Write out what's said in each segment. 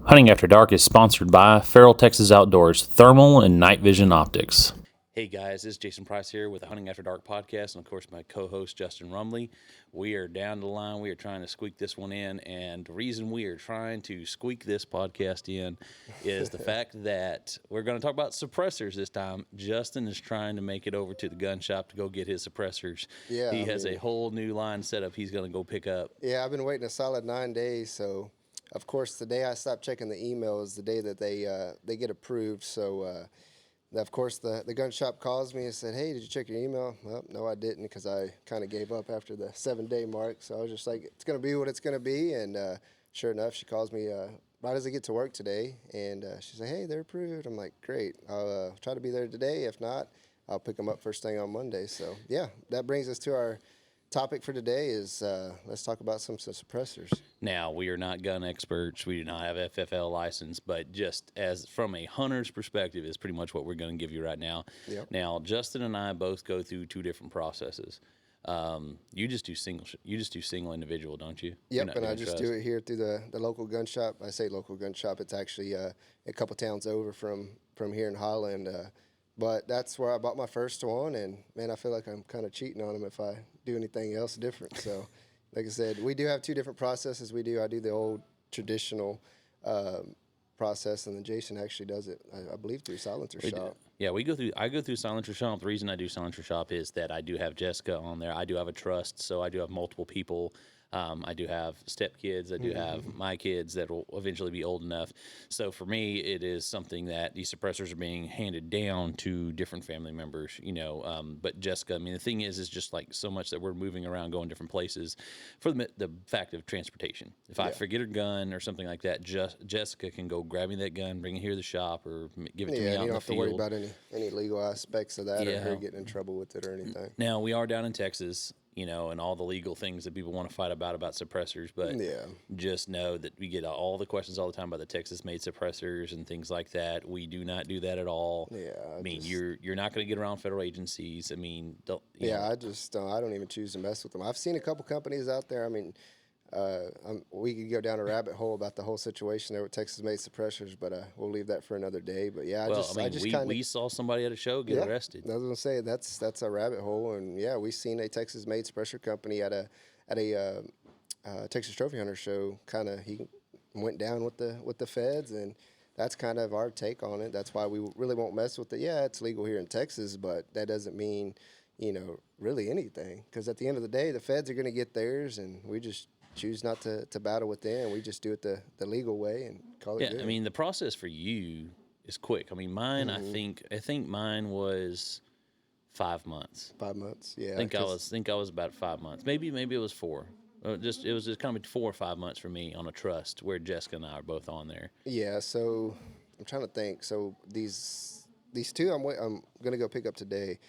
Hunting After Dark is sponsored by Feral Texas Outdoors Thermal and Night Vision Optics. Hey guys, this is Jason Price here with the Hunting After Dark podcast, and of course my co-host Justin Rumley. We are down the line. We are trying to squeak this one in, and the reason we are trying to squeak this podcast in is the fact that we're going to talk about suppressors this time. Justin is trying to make it over to the gun shop to go get his suppressors. Yeah, he has a whole new line set up he's going to go pick up. Yeah, I've been waiting a solid 9 days. So, of course, the day I stopped checking the email is the day that they get approved. So, of course, the gun shop calls me and said, "Hey, did you check your email?" Well, no, I didn't, because I kind of gave up after the 7-day mark. So I was just like, "It's gonna be what it's gonna be." And sure enough, she calls me right as I get to work today, and she said, "Hey, they're approved." I'm like, "Great. I'll try to be there today. If not, I'll pick them up first thing on Monday." So yeah, that brings us to our topic for today is let's talk about some suppressors. Now, we are not gun experts. We do not have FFL license, but just as from a hunter's perspective is pretty much what we're going to give you right now. Yep. Now, Justin and I both go through two different processes. You just do single individual, don't you? Yep, and I just do it here through the local gun shop. I say local gun shop. It's actually a couple towns over from here in Holland. But that's where I bought my first one, and man, I feel like I'm kind of cheating on them if I do anything else different. So, like I said, we do have two different processes. I do the old traditional process, and then Jason actually does it, I believe, through Silencer Shop. Yeah, I go through Silencer Shop. The reason I do Silencer Shop is that I do have Jessica on there. I do have a trust, so I do have multiple people. I do have stepkids. I do have my kids that will eventually be old enough. So for me, it is something that these suppressors are being handed down to different family members, But Jessica, I mean, the thing is just like so much that we're moving around, going different places for the fact of transportation. If I forget a gun or something like that, Jessica can go grab me that gun, bring it here to the shop, or give it to me out in the field. You don't have to worry about any legal aspects of that or her getting in trouble with it or anything. Now, we are down in Texas, and all the legal things that people want to fight about suppressors, but just know that we get all the questions all the time about the Texas-made suppressors and things like that. We do not do that at all. Yeah, I mean, you're not going to get around federal agencies. I mean, I just I don't even choose to mess with them. I've seen a couple companies out there. I mean, we could go down a rabbit hole about the whole situation there with Texas-made suppressors, but we'll leave that for another day. But yeah, we saw somebody at a show get arrested. I was gonna say that's a rabbit hole, and yeah, we seen a Texas-made suppressor company at a Texas Trophy Hunter show. Kind of he went down with the feds, and that's kind of our take on it. That's why we really won't mess with it. Yeah, it's legal here in Texas, but that doesn't mean really anything, because at the end of the day, the feds are going to get theirs, and we just choose not to battle with them. We just do it the legal way and call it good. I mean, the process for you is quick. I mean, mine, I think mine was 5 months. 5 months, yeah. I was about 5 months. Maybe it was 4. It was just kind of 4 or 5 months for me on a trust, where Jessica and I are both on there. Yeah, so I'm trying to think. So these two I'm going to go pick up today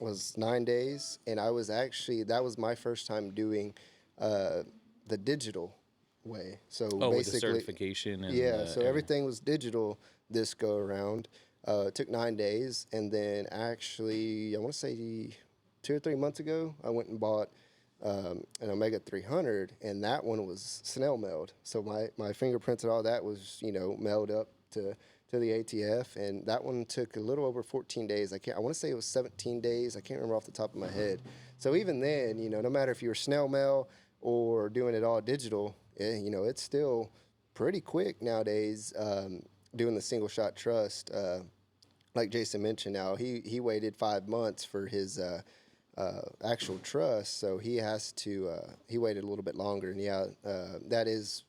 was 9 days, and that was my first time doing the digital way. So basically, with the certification. And so everything was digital this go around. It took 9 days, and then actually, I want to say 2 or 3 months ago, I went and bought an Omega 300, and that one was snail mailed. So my fingerprints and all that was mailed up to the ATF, and that one took a little over 14 days. I want to say it was 17 days. I can't remember off the top of my head. So even then, no matter if you were snail mail or doing it all digital, it's still pretty quick nowadays. Doing the single shot trust, like Jason mentioned, now he waited 5 months for his actual trust, so he waited a little bit longer, and that is.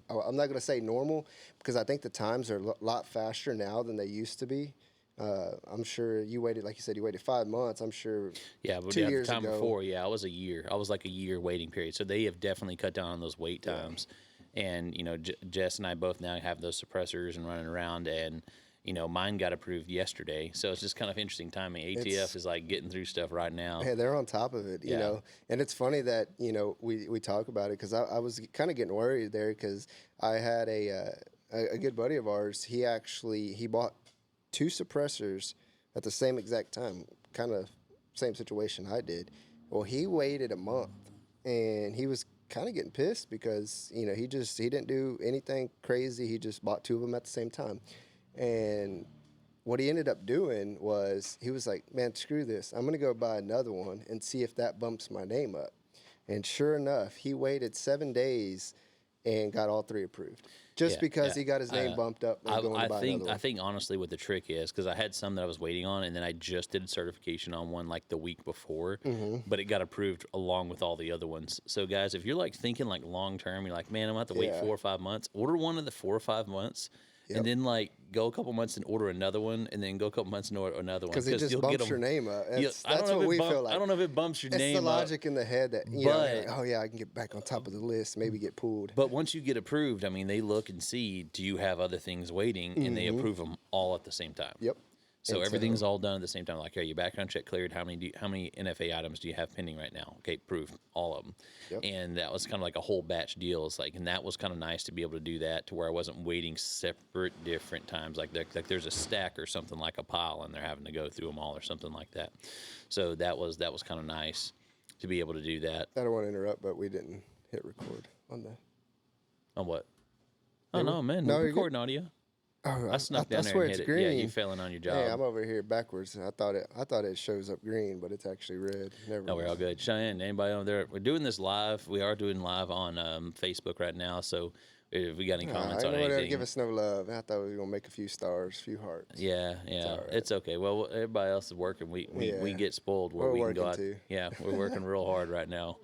I'm not going to say normal, because I think the times are a lot faster now than they used to be. I'm sure you waited, like you said, 5 months. I'm sure. Yeah, but 2 years the time ago, before, I was a year. I was like a year waiting period. So they have definitely cut down on those wait times. And Jess and I both now have those suppressors and running around, and mine got approved yesterday. So it's just kind of interesting timing. ATF is like getting through stuff right now. Yeah, they're on top of it, you know. And it's funny that, we talk about it, because I was kind of getting worried there, because I had a good buddy of ours. He bought 2 suppressors at the same exact time, kind of same situation I did. Well, he waited a month, and he was kind of getting pissed because he didn't do anything crazy. He just bought 2 of them at the same time, and what he ended up doing was he was like, man, screw this. I'm going to go buy another one and see if that bumps my name up. And sure enough, he waited 7 days and got all 3 approved. Just because he got his name bumped up and going to buy another one. I think honestly what the trick is, because I had some that I was waiting on, and then I just did certification on one like the week before, but it got approved along with all the other ones. So guys, if you're like thinking like long term, you're like, man, I'm going to have to wait 4 or 5 months, order one of the 4 or 5 months. Yep. And then like go a couple months and order another one, and then go a couple months and order another one because it just bumps your name up. That's what we feel like. I don't know if it bumps your name up. It's the logic in the head that like, oh yeah, I can get back on top of the list, maybe get pulled. But once you get approved, I mean, they look and see, do you have other things waiting, and they approve them all at the same time. Yep. So everything's all done at the same time. Like, your background check cleared. How many NFA items do you have pending right now? Okay, approved, all of them. Yep. And that was kind of like a whole batch deal. It's like, and that was kind of nice to be able to do that to where I wasn't waiting separate different times. Like there's a stack or something, like a pile, and they're having to go through them all or something like that. So that was kind of nice to be able to do that. I don't want to interrupt, but we didn't hit record on that. On what? Oh no, man! No, recording audio. Oh, I snuck down there and hit it. Green. Yeah, you failing on your job. Hey, I'm over here backwards. I thought it shows up green, but it's actually red. No, we're all good. Cheyenne, anybody over there? We're doing this live. We are doing live on Facebook right now. So if we got any comments on anything, give us no love. I thought we were gonna make a few stars, a few hearts. Yeah, it's okay. Well, everybody else is working. We get spoiled where we can go out. Too. Yeah, we're working real hard right now.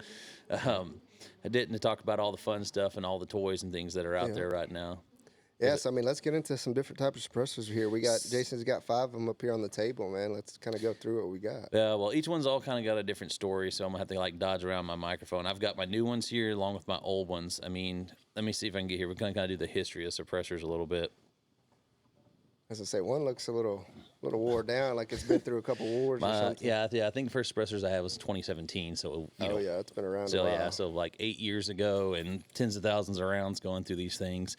I didn't talk about all the fun stuff and all the toys and things that are out there right now. Yes, I mean, let's get into some different types of suppressors here. Jason's got 5 of them up here on the table, man. Let's kind of go through what we got. Yeah, well, each one's all kind of got a different story, so I'm going to have to like dodge around my microphone. I've got my new ones here along with my old ones. I mean, let me see if I can get here. We're going to kind of do the history of suppressors a little bit. As I say, one looks a little wore down, like it's been through a couple wars or something. Yeah, I think the first suppressors I had was 2017. So it's been around a while. Yeah, so like 8 years ago, and tens of thousands of rounds going through these things.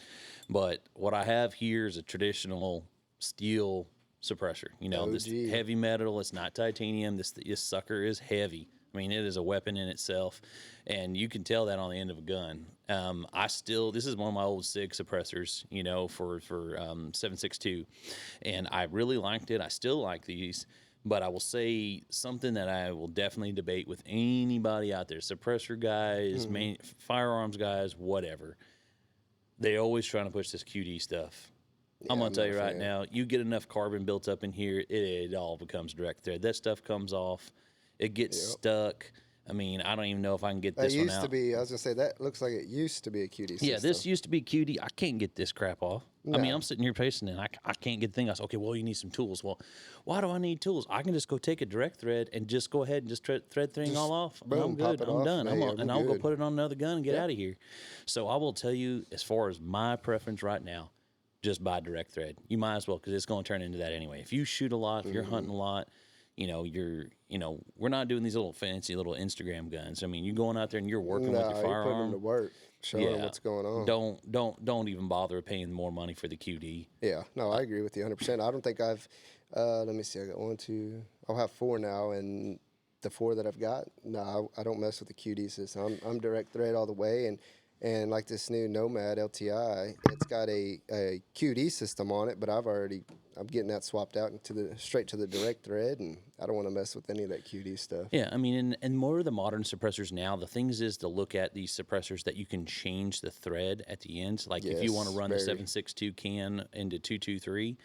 But what I have here is a traditional steel suppressor. This heavy metal. It's not titanium. This sucker is heavy. I mean, it is a weapon in itself, and you can tell that on the end of a gun. This is one of my old SIG suppressors, for 7.62, and I really liked it. I still like these, but I will say something that I will definitely debate with anybody out there, suppressor guys, firearms guys, whatever. They're always trying to push this QD stuff. I'm going to tell you right now, you get enough carbon built up in here, it all becomes direct thread. That stuff comes off. It gets stuck. I mean, I don't even know if I can get this one out. That used to be, I was going to say, that looks like it used to be a QD system. Yeah, this used to be QD. I can't get this crap off. No. I mean, I'm sitting here pacing and I can't get the thing. I said, okay, well, you need some tools. Well, why do I need tools? I can just go take a direct thread and just go ahead and just thread thing all off. Boom, I'm good. I'm done. I'll go put it on another gun and get out of here. So I will tell you, as far as my preference right now, just buy direct thread. You might as well, because it's going to turn into that anyway. If you shoot a lot, if you're hunting a lot, we're not doing these little fancy little Instagram guns. I mean, you're going out there and you're working with your firearm. You're putting them to work, showing them what's going on. Don't even bother paying more money for the QD. Yeah, no, I agree with you 100%. I don't think I've, let me see, I got 1, 2, I'll have 4 now, and the 4 that I've got, no, I don't mess with the QD system. I'm direct thread all the way, and like this new Nomad LTI, it's got a QD system on it, but I'm getting that swapped out straight to the direct thread, and I don't want to mess with any of that QD stuff. Yeah, I mean, and more of the modern suppressors now, the things is to look at these suppressors that you can change the thread at the end. Like if you want to run the 7.62 can into 223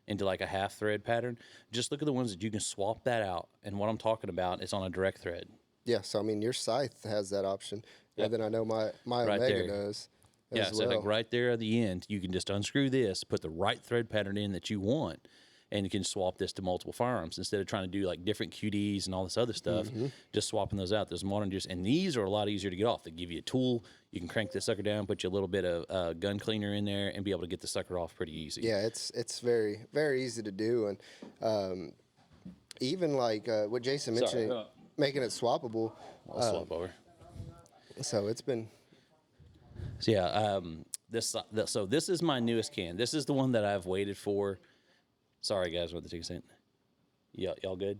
into like a half thread pattern, just look at the ones that you can swap that out. And what I'm talking about is on a direct thread. Yeah, so I mean, your Scythe has that option. Yep. And then I know my right Omega does. Yeah, so like right there at the end, you can just unscrew this, put the right thread pattern in that you want, and you can swap this to multiple firearms instead of trying to do like different QDs and all this other stuff. Just swapping those out. Those modern and these are a lot easier to get off. They give you a tool. You can crank this sucker down, put you a little bit of gun cleaner in there, and be able to get the sucker off pretty easy. Yeah, it's very, very easy to do, and even like what Jason mentioned, making it swappable. I'll swap over. So it's been. So yeah, so this is my newest can. This is the one that I've waited for. Sorry guys, what the take a second. Y'all good?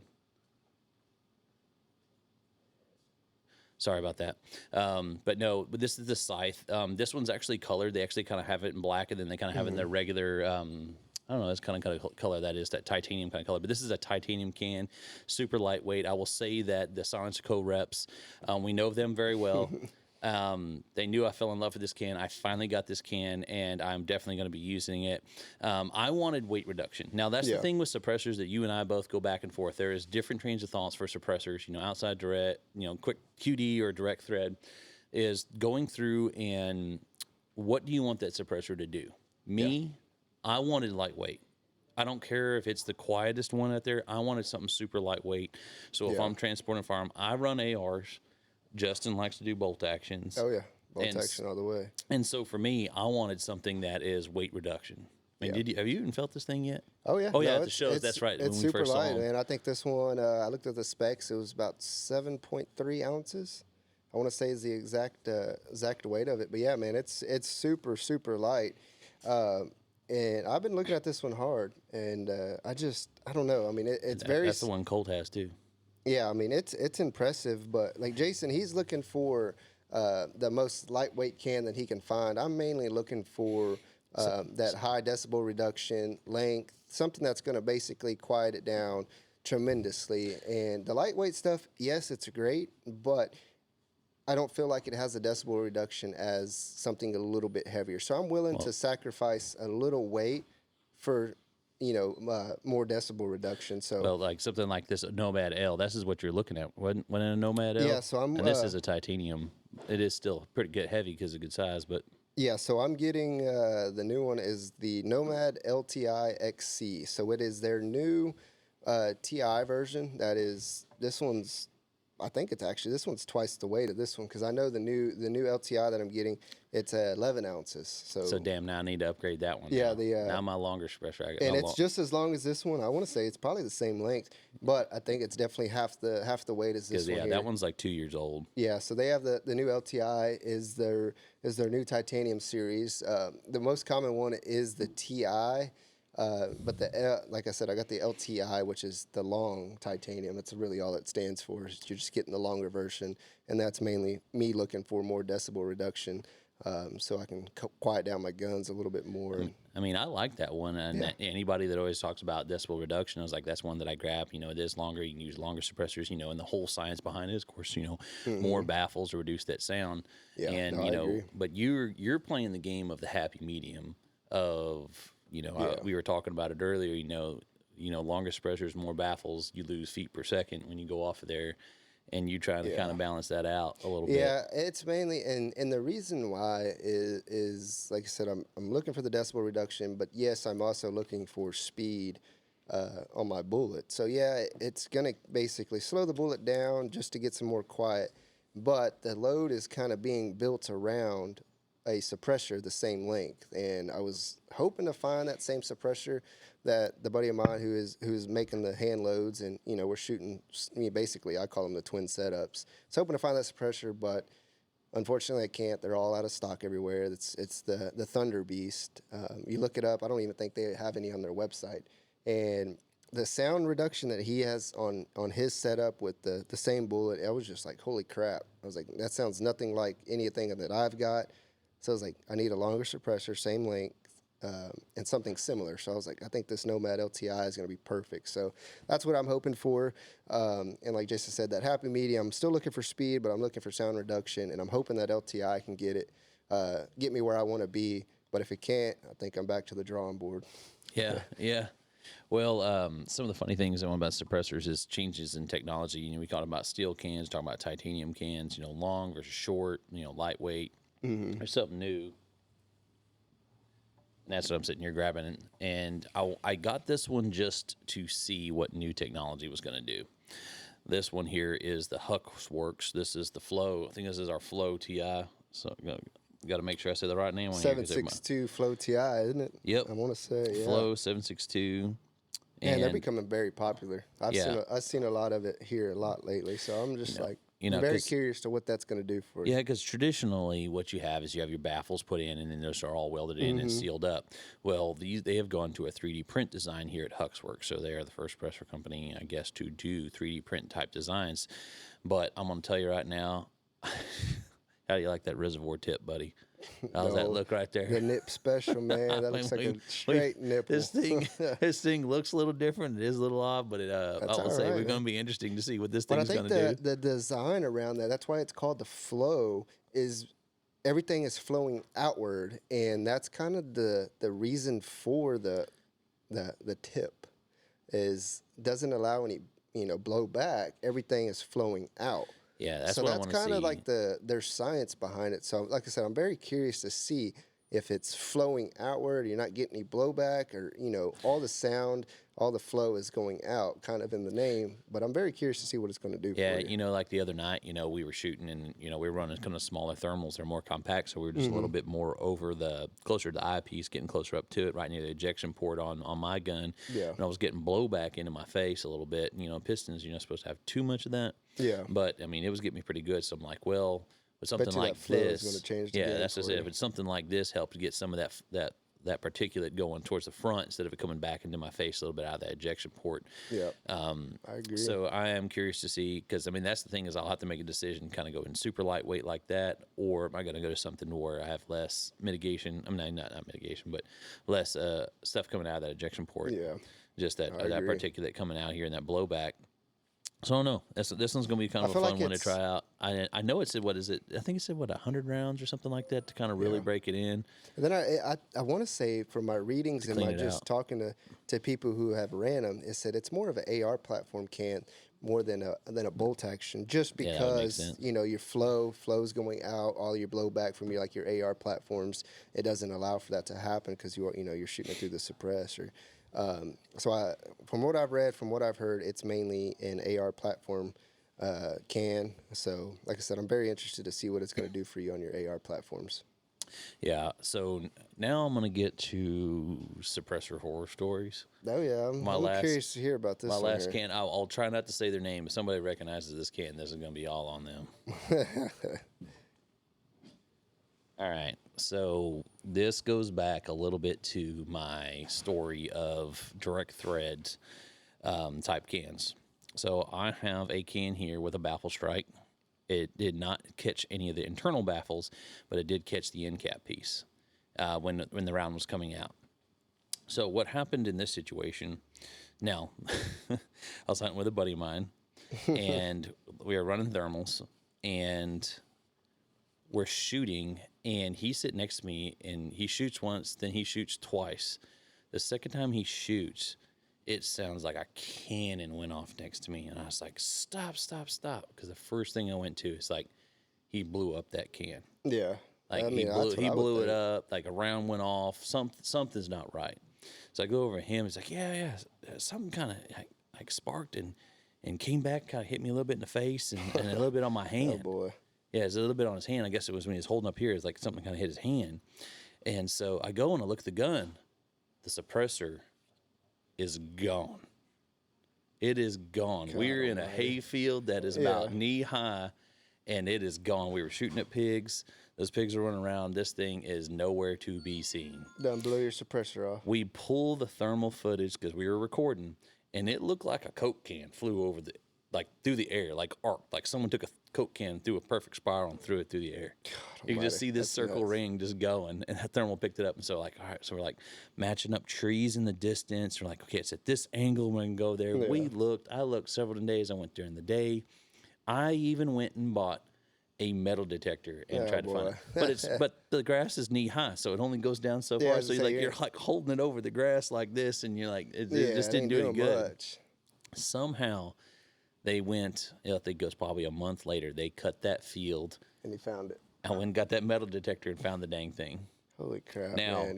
Sorry about that. But no, but this is the scythe. This one's actually colored. They actually kind of have it in black, and then they kind of have it in their regular. I don't know. That's kind of color that is, that titanium kind of color. But this is a titanium can, super lightweight. I will say that the Silence Co. reps, we know them very well. They knew I fell in love with this can. I finally got this can, and I'm definitely going to be using it. I wanted weight reduction. Now, that's the thing with suppressors that you and I both go back and forth. There is different trains of thoughts for suppressors. Outside direct, quick QD or direct thread is going through and what do you want that suppressor to do? Me, I wanted lightweight. I don't care if it's the quietest one out there. I wanted something super lightweight. So if I'm transporting farm, I run ARs. Justin likes to do bolt actions. Oh, yeah. Bolt action all the way. And so for me, I wanted something that is weight reduction. I mean, have you even felt this thing yet? Oh, yeah. Oh, yeah, at the show. That's right. It's super light, man. I think this one, I looked at the specs. It was about 7.3 ounces. I want to say is the exact weight of it. But, yeah, man, it's super, super light. And I've been looking at this one hard, and I don't know. I mean, it's very... That's the one Colt has, too. Yeah, I mean, it's impressive, but, like, Jason, he's looking for the most lightweight can that he can find. I'm mainly looking for that high decibel reduction, length, something that's going to basically quiet it down tremendously. And the lightweight stuff, yes, it's great, but I don't feel like it has a decibel reduction as something a little bit heavier. So I'm willing to sacrifice a little weight for, more decibel reduction. So, well, like something like this Nomad L, this is what you're looking at. When in a Nomad L? Yeah, so and this is a titanium. It is still pretty good heavy because of good size, but... Yeah, so I'm getting the new one is the Nomad LTI XC. So it is their new TI version. This one's, I think it's actually, this one's twice the weight of this one because I know the new LTI that I'm getting, it's 11 ounces. So damn, now I need to upgrade that one. Yeah, now my longer suppressor. And it's just as long as this one. I want to say it's probably the same length, but I think it's definitely half the weight as this one. Yeah, that one's like 2 years old. Yeah, so they have the new LTI is their new titanium series. The most common one is the TI. But like I said, I got the LTI, which is the long titanium. That's really all it stands for. You're just getting the longer version, and that's mainly me looking for more decibel reduction, so I can quiet down my guns a little bit more. I mean, I like that one. And anybody that always talks about decibel reduction, I was like, that's one that I grab. It is longer. You can use longer suppressors. And the whole science behind it is, of course, more baffles to reduce that sound. Yeah, and I agree. But you're playing the game of the happy medium of. We were talking about it earlier. Longer suppressors, more baffles. You lose feet per second when you go off of there, and you try to kind of balance that out a little bit. Yeah, it's mainly and the reason why is like I said, I'm looking for the decibel reduction, but yes, I'm also looking for speed on my bullet. So yeah, it's gonna basically slow the bullet down just to get some more quiet, but the load is kind of being built around a suppressor the same length, and I was hoping to find that same suppressor that the buddy of mine who's making the hand loads, and we're shooting. Basically, I call them the twin setups. So hoping to find that suppressor, but unfortunately, I can't. They're all out of stock everywhere. It's the Thunder Beast. You look it up. I don't even think they have any on their website. And the sound reduction that he has on his setup with the same bullet, I was just like, holy crap! I was like, that sounds nothing like anything that I've got. So I was like, I need a longer suppressor, same length, and something similar. So I was like, I think this Nomad LTI is going to be perfect. So that's what I'm hoping for. And like Jason said, that happy medium, I'm still looking for speed, but I'm looking for sound reduction, and I'm hoping that LTI can get me where I want to be. But if it can't, I think I'm back to the drawing board. Yeah. Well, some of the funny things about suppressors is changes in technology. We talked about steel cans, talking about titanium cans, long versus short, lightweight. Mm-hmm. There's something new. And that's what I'm sitting here grabbing. And I got this one just to see what new technology was going to do. This one here is the Huxworks. This is the Flow. I think this is our Flow TI. So got to make sure I say the right name on 762 Flow TI, isn't it? Yep. I want to say, yeah. Flow 762. And they're becoming very popular. I've seen a lot of it here a lot lately. So I'm just very curious to what that's going to do for you. Yeah, because traditionally what you have is you have your baffles put in, and then those are all welded in and sealed up. Well, they have gone to a 3D print design here at Huxworks, so they are the first suppressor company, I guess, to do 3D print type designs. But I'm going to tell you right now, How do you like that reservoir tip, buddy? How's that No, look right there? The nip special, man. That looks like a straight nipple. This thing looks a little different. It is a little odd, but I That's will all say right, we're going man. to be interesting to see what this But I thing's going think to do. the design around that, that's why it's called the flow, is everything is flowing outward, and that's kind of the reason for the tip is doesn't allow any blow back. Everything is flowing out. Yeah, that's So what I that's want to see. kind of like there's science behind it. So like I said, I'm very curious to see if it's flowing outward, you're not getting any blowback, or all the sound, all the flow is going out, kind of in the name. But I'm very curious to see what it's going to do. Yeah, for you. like the other night, we were shooting and, we were running kind of smaller thermals. They're more compact, so we were just a little bit more over closer to the eyepiece, getting closer up to it, right near the ejection port on my gun. Yeah. And I was getting blowback into my face a little bit. Pistons, you're not supposed to have too much of that. Yeah. But, it was getting me pretty good. So I'm like, well, with something you like that flow is this, gonna change the yeah, game that's just for it. you. But something like this helped to get some of that particulate going towards the front instead of it coming back into my face a little bit out of that ejection port. Yeah. I agree. So I am curious to see, because that's the thing is I'll have to make a decision, kind of go in super lightweight like that, or am I going to go to something where I have less mitigation? Not mitigation, but less stuff coming out of that ejection port. Yeah. Just that agree. particulate coming out here and that blowback. So I don't know. This one's going to be kind of a feel fun like one to it's- try out. I know it said, what is it? I think it said, 100 rounds or something like that to kind of really break it in. And then I want to say from my readings and clean my it just out. talking to people who have ran them, it said it's more of an AR platform can more than a bolt action, just Yeah, that would make because sense. your flow's going out, all your blowback from your AR platforms, it doesn't allow for that to happen because you're shooting it through the suppressor. So from what I've read, from what I've heard, it's mainly an AR platform can. So like I said, I'm very interested to see what it's going to do for you on your AR platforms. Yeah. So now I'm going to get to suppressor horror stories. Oh yeah, I'm curious to hear about this. My one last here. can, I'll try not to say their name. If somebody recognizes this can, this is going to be all on them. All right. So this goes back a little bit to my story of direct thread type cans. So I have a can here with a baffle strike. It did not catch any of the internal baffles, but it did catch the end cap piece when the round was coming out. So what happened in this situation? Now, I was hunting with a buddy of mine, and we were running thermals, and we're shooting, and he's sitting next to me, and he shoots once, then he shoots twice. The second time he shoots, it sounds like a cannon went off next to me, and I was like, stop, stop, stop, because the first thing I went to is like, he blew up that can. Yeah. Like I mean, he blew it up, like a round went off, something's not right. So I go over to him, he's like, yeah, something kind of like sparked and came back, kind of hit me a little bit in the face and a little bit on my hand. Oh boy. Yeah, it's a little bit on his hand. I guess it was when he was holding up here. It's like something kind of hit his hand. And so I go and I look at the gun. The suppressor is gone. It is gone. We're in a hayfield that is about knee high, and it is gone. We were shooting at pigs. Those pigs are running around. This thing is nowhere to be seen. Done blew your suppressor off. We pull the thermal footage because we were recording, and it looked like a Coke can flew over through the air, like arced, like someone took a Coke can, threw a perfect spiral and threw it through the air. You can just see this circle ring just going, and that thermal picked it up. And so all right, so we're like matching up trees in the distance. We're like, okay, it's at this angle, we're gonna go there. Yeah. I looked several days. I went during the day. I even went and bought a metal detector and tried to find it. But the grass is knee high, so it only goes down so far. So you're like holding it over the grass like this, and you're like, it just didn't do any good. Much. Somehow they went, I think it was probably a month later, they cut that field. And he found it. I went and got that metal detector and found the dang thing. Holy crap, now, man.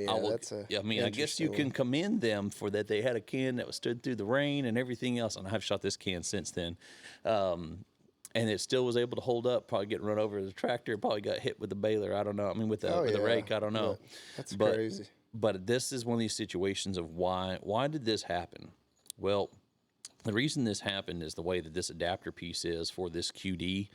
Yeah, I guess you can commend them for that. They had a can that was stood through the rain and everything else, and I've shot this can since then. And it still was able to hold up, probably getting run over the tractor, probably got hit with the baler, I don't know. I mean, with the rake, I don't know. That's crazy. But this is one of these situations of why did this happen? Well, the reason this happened is the way that this adapter piece is for this QD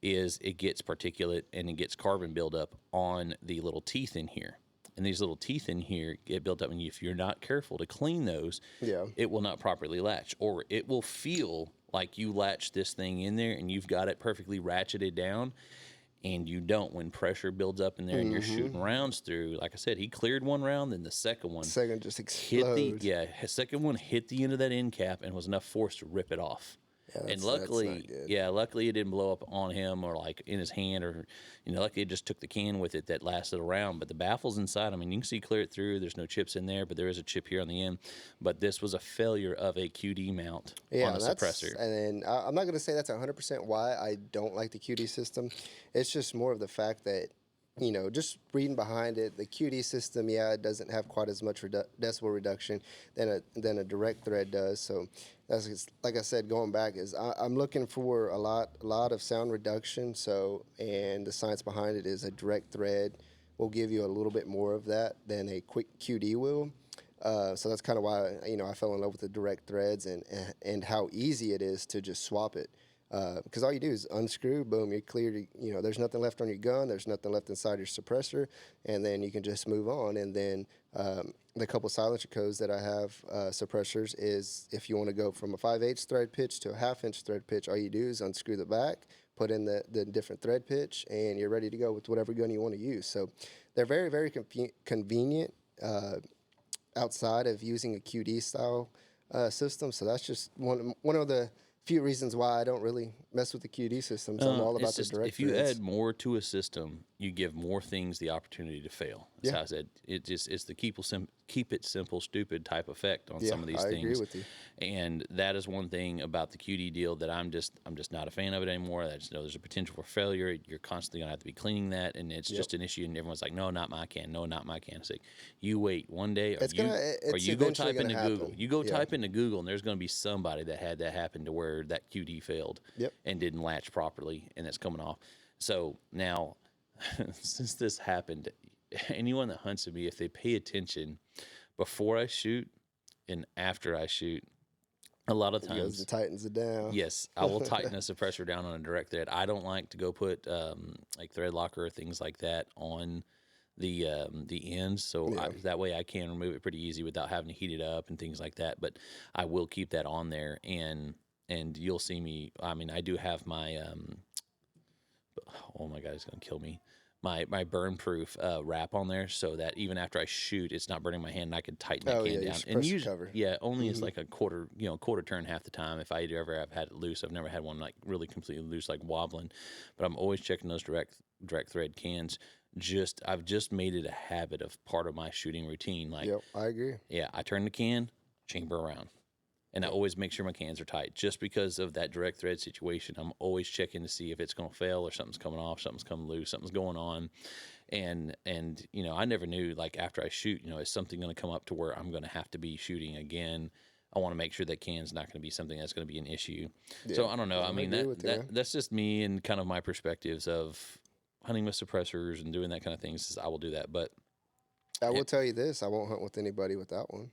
is it gets particulate and it gets carbon buildup on the little teeth in here. And these little teeth in here get built up, and if you're not careful to clean those, it will not properly latch, or it will feel Like you latch this thing in there and you've got it perfectly ratcheted down, and you don't. When pressure builds up in there and you're shooting rounds through, like I said, he cleared one round, then the second one Second just hit explodes. his second one hit the end of that end cap and was enough force to rip it off. Yeah, And that's luckily, not good. yeah, luckily it didn't blow up on him or like in his hand, or luckily it just took the can with it that lasted a round. But the baffles inside, I mean, you can see clear it through. There's no chips in there, but there is a chip here on the end. But this was a failure of a QD mount on a suppressor. And then I'm not going to say that's 100% why I don't like the QD system. It's just more of the fact that, just reading behind it, the QD system, it doesn't have quite as much decibel reduction than a direct thread does. So that's like I said, going back is I'm looking for a lot of sound reduction. So, and the science behind it is a direct thread will give you a little bit more of that than a quick QD will. So that's kind of why I fell in love with the direct threads and how easy it is to just swap it. Because all you do is unscrew, boom, you're clear to, there's nothing left on your gun, there's nothing left inside your suppressor, and then you can just move on. And then the couple silencer codes that I have, suppressors, is if you want to go from a 5/8 thread pitch to a 1/2 inch thread pitch, all you do is unscrew the back, put in the different thread pitch, and you're ready to go with whatever gun you want to use. So they're very, very convenient outside of using a QD style system. So that's just one of the few reasons why I don't really mess with the QD systems. I'm all about the direct if you threads. add more to a system, you give more things the opportunity to fail. That's how I said it's the keep it simple, stupid type effect on some of these things. I agree with you. And that is one thing about the QD deal that I'm just not a fan of it anymore. I just know there's a potential for failure. You're constantly gonna have to be cleaning that, and it's just an issue. And everyone's like, no, not my can. No, not my can. It's like, you wait one day, or you go type into Google. You go type into Google, and there's gonna be somebody that had that happen to where that QD failed and didn't latch properly, and it's coming off. So now, since this happened, anyone that hunts with me, if they pay attention before I shoot and after I shoot, a lot of times It goes and tightens it down. Yes, I will tighten a suppressor down on a direct thread. I don't like to go put like thread locker or things like that on the ends, so that way I can remove it pretty easy without having to heat it up and things like that. But I will keep that on there, and you'll see me. I mean, I do have my oh my god, it's gonna kill me. My burn proof wrap on there, so that even after I shoot, it's not burning my hand, and I can tighten that can down. And usually, only it's like a quarter turn half the time. If I ever have had it loose, I've never had one like really completely loose, like wobbling. But I'm always checking those direct thread cans. I've just made it a habit of part of my shooting routine. Like, I agree. Yeah, I turn the can, chamber around. And I always make sure my cans are tight, just because of that direct thread situation. I'm always checking to see if it's going to fail or something's coming off, something's coming loose, something's going on. And I never knew, like, after I shoot, is something going to come up to where I'm going to have to be shooting again? I want to make sure that can's not going to be something that's going to be an issue. So I don't know. I mean, that's just me and kind of my perspectives of hunting with suppressors and doing that kind of things. I will do that, but I will tell you this: I won't hunt with anybody without one.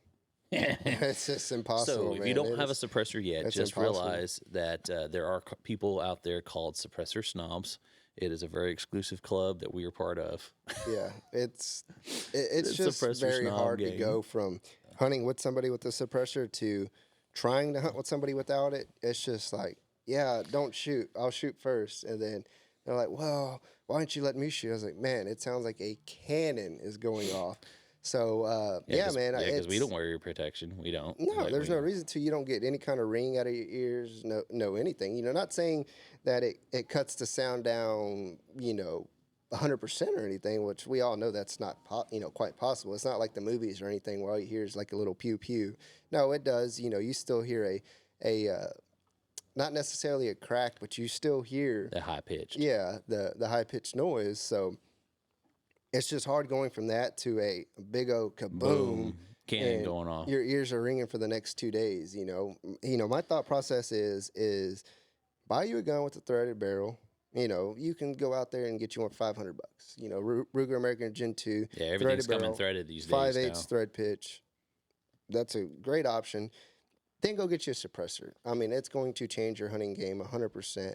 It's just impossible. So if you don't have a suppressor yet, just realize that there are people out there called suppressor snobs. It is a very exclusive club that we are part of. Yeah, it's just very hard to go from hunting with somebody with a suppressor to trying to hunt with somebody without it. It's just like, don't shoot. I'll shoot first. And then they're like, well, why don't you let me shoot? I was like, man, it sounds like a cannon is going off. So, man. Because we don't wear ear protection. We don't. No, there's no reason to. You don't get any kind of ring out of your ears, no anything. Not saying that it cuts the sound down, 100% or anything, which we all know that's not, quite possible. It's not like the movies or anything where all you hear is like a little pew pew. No, it does. You still hear a not necessarily a crack, but you still hear the high pitched. Yeah, the high pitched noise. So it's just hard going from that to a big old kaboom. Boom. Cannon going off. Your ears are ringing for the next 2 days. My thought process is buy you a gun with a threaded barrel. You can go out there and get you one for $500. Ruger American Gen 2. Yeah, everything's coming threaded these days. 5/8 thread pitch. That's a great option. Then go get you a suppressor. I mean, it's going to change your hunting game 100%.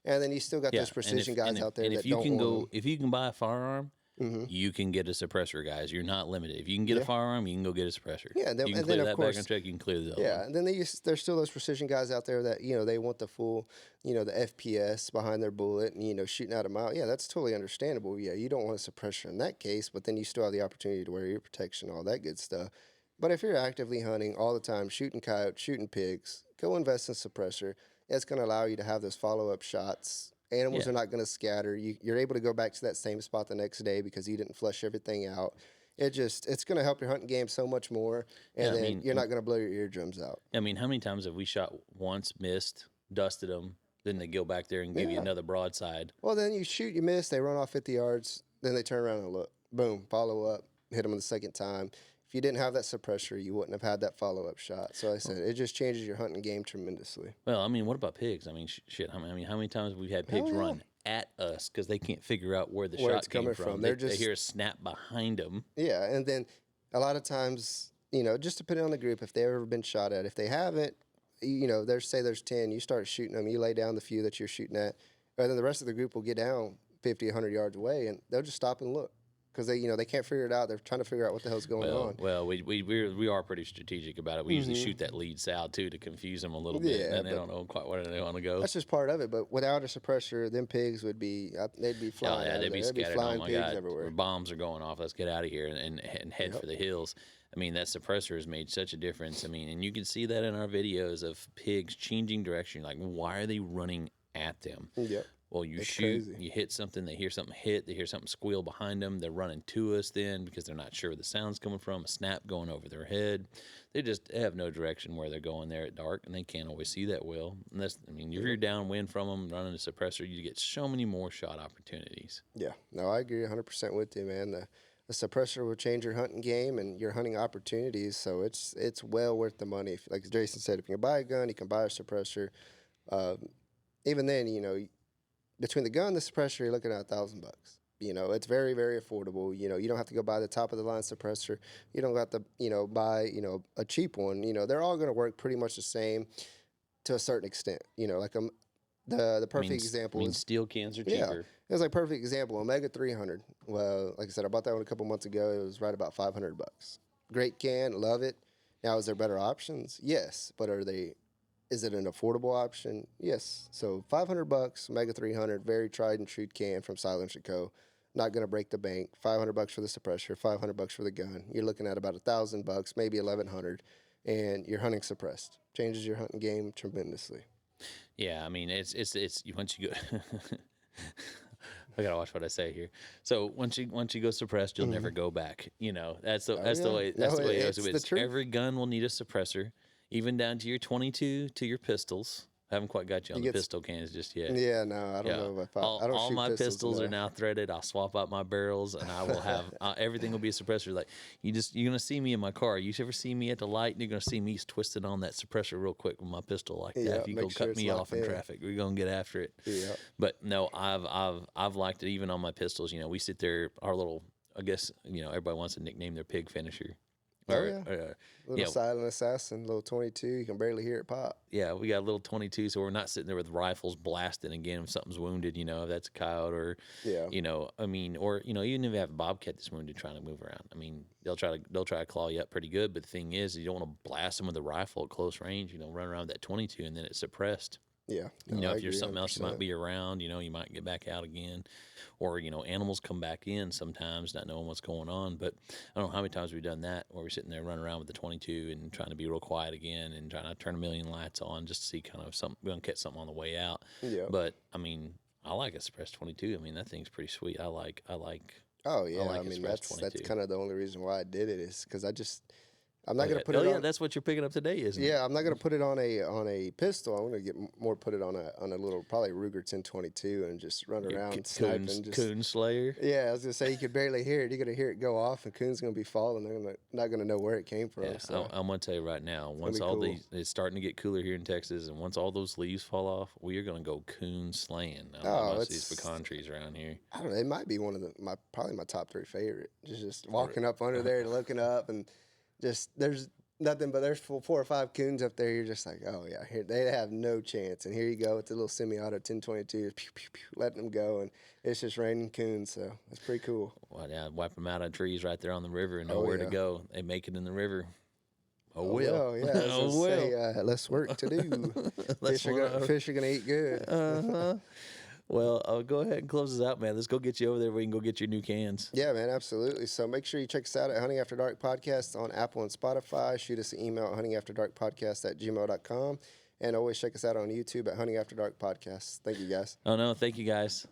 And then you still got those precision guys out there that don't want them. If you can buy a firearm you can get a suppressor, guys. You're not limited. If you can get a firearm, you can go get a suppressor. Yeah, you can clear that background check. You can clear the other one. And then there's still those precision guys out there that they want the full, the FPS behind their bullet and shooting out a mile. Yeah, that's totally understandable. Yeah, you don't want a suppressor in that case, but then you still have the opportunity to wear ear protection, all that good stuff. But if you're actively hunting all the time, shooting coyotes, shooting pigs, go invest in suppressor. It's going to allow you to have those follow-up shots. Animals are not going to scatter. You're able to go back to that same spot the next day because you didn't flush everything out. It's going to help your hunting game so much more, and you're not going to blow your eardrums out. I mean, how many times have we shot once, missed, dusted them, then they go back there and give you another broadside? Well, then you shoot, you miss, they run off 50 yards, then they turn around and look. Boom, follow up, hit them the second time. If you didn't have that suppressor, you wouldn't have had that follow-up shot. So I said, it just changes your hunting game tremendously. Well, I mean, what about pigs? I mean, shit. I mean, how many times have we had pigs run at us because they can't figure out where the shot came from? They hear a snap behind them. Yeah, and then a lot of times, just depending on the group, if they've ever been shot at. If they haven't, there's 10, you start shooting them, you lay down the few that you're shooting at, and then the rest of the group will get down 50, 100 yards away, and they'll just stop and look. Because they can't figure it out. They're trying to figure out what the hell's going on. Well, we are pretty strategic about it. We usually shoot that lead sound too to confuse them a little bit, and they don't know quite where they want to go. That's just part of it. But without a suppressor, them pigs they'd be flying. Oh, yeah, they'd be scattered. Flying my pigs God, everywhere. Bombs are going off. Let's get out of here and head for the hills. I mean, that suppressor has made such a difference. I mean, and you can see that in our videos of pigs changing direction. Like, why are they running at them? Yep. Well, you shoot, you hit something, they hear something hit, they hear something squeal behind them, they're running to us then because they're not sure where the sound's coming from, a snap going over their head. They have no direction where they're going there at dark, and they can't always see that well. If you're downwind from them, running a suppressor, you get so many more shot opportunities. Yeah, no, I agree 100% with you, man. The suppressor will change your hunting game and your hunting opportunities, so it's well worth the money. Like Jason said, if you can buy a gun, you can buy a suppressor. Even then, between the gun and the suppressor, you're looking at $1,000. It's very, very affordable. You don't have to go buy the top of the line suppressor. You don't have to, buy, a cheap one. They're all going to work pretty much the same to a certain extent. Like the perfect example is steel cans are cheaper. It was like perfect example. Omega 300. Well, like I said, I bought that one a couple months ago. It was right about $500. Great can, love it. Now, is there better options? Yes, but is it an affordable option? Yes. So $500, Omega 300, very tried and true can from Silence & Co. Not going to break the bank. $500 for the suppressor, $500 for the gun. You're looking at about $1,000, maybe $1,100, and you're hunting suppressed. Changes your hunting game tremendously. Yeah, I mean it's once you go. I gotta watch what I say here. So once you go suppressed, you'll never go back. That's the way it is. Every gun will need a suppressor. Even down to your 22, to your pistols. I haven't quite got you on the pistol cans just yet. Yeah, no, I don't know if I don't all shoot my pistols no. are now threaded. I'll swap out my barrels, and I will have everything will be a suppressor. Like you're gonna see me in my car. You ever see me at the light, and you're gonna see me twisted on that suppressor real quick with my pistol like that. If you go cut me off in traffic, we're gonna get after it. Yeah. But no, I've liked it even on my pistols. We sit there, our little. I guess everybody wants to nickname their pig finisher. Little silent assassin, little 22. You can barely hear it pop. Yeah, we got a little 22, so we're not sitting there with rifles blasting again if something's wounded. If that's a coyote or, even if you have a bobcat that's wounded trying to move around. I mean, they'll try to claw you up pretty good, but the thing is, you don't want to blast them with a rifle at close range. Run around with that 22, and then it's suppressed. Yeah. If there's something else you might be around, you might get back out again. Or, animals come back in sometimes not knowing what's going on. But I don't know how many times we've done that where we're sitting there running around with the 22 and trying to be real quiet again and trying to turn a million lights on just to see kind of something, we're going to catch something on the way out. Yeah. But, I mean, I like a suppressed 22. I mean, that thing's pretty sweet. Oh, yeah. I mean, that's kind of the only reason why I did it is because I'm not going to put it on. Yeah, that's what you're picking up today, isn't it? Yeah, I'm not going to put it on a pistol. I'm going to put it on a little probably Ruger 1022 and just run around sniping. Coon Slayer. Yeah, I was going to say you could barely hear it. You're going to hear it go off, and coon's going to be falling. They're not going to know where it came from. Yeah, so. I'm going to tell you right now. Once it's starting to get cooler here in Texas, and once all those leaves fall off, we are going to go coon slaying. I don't know most of these pecan trees around here. I don't know. It might be one of probably my top 3 favorite. Just walking up under there, looking up, and just there's nothing, but there's 4 or 5 coons up there. You're just like, oh yeah, here they have no chance. And here you go with the little semi-auto 1022, pew, pew, pew, letting them go, and it's just raining coons. So that's pretty cool. Well, yeah, wipe them out of trees right there on the river and know where to yeah. go. They make it in the river. Oh, Well, yeah. Oh, well. Say, less work to do. Fish are gonna eat good. Well, I'll go ahead and close this out, man. Let's go get you over there where you can go get your new cans. Yeah, man, absolutely. So make sure you check us out at Hunting After Dark Podcast on Apple and Spotify. Shoot us an email at huntingafterdarkpodcast@gmail.com. And always check us out on YouTube at Hunting After Dark Podcast. Thank you, guys. Oh, no. Thank you, guys.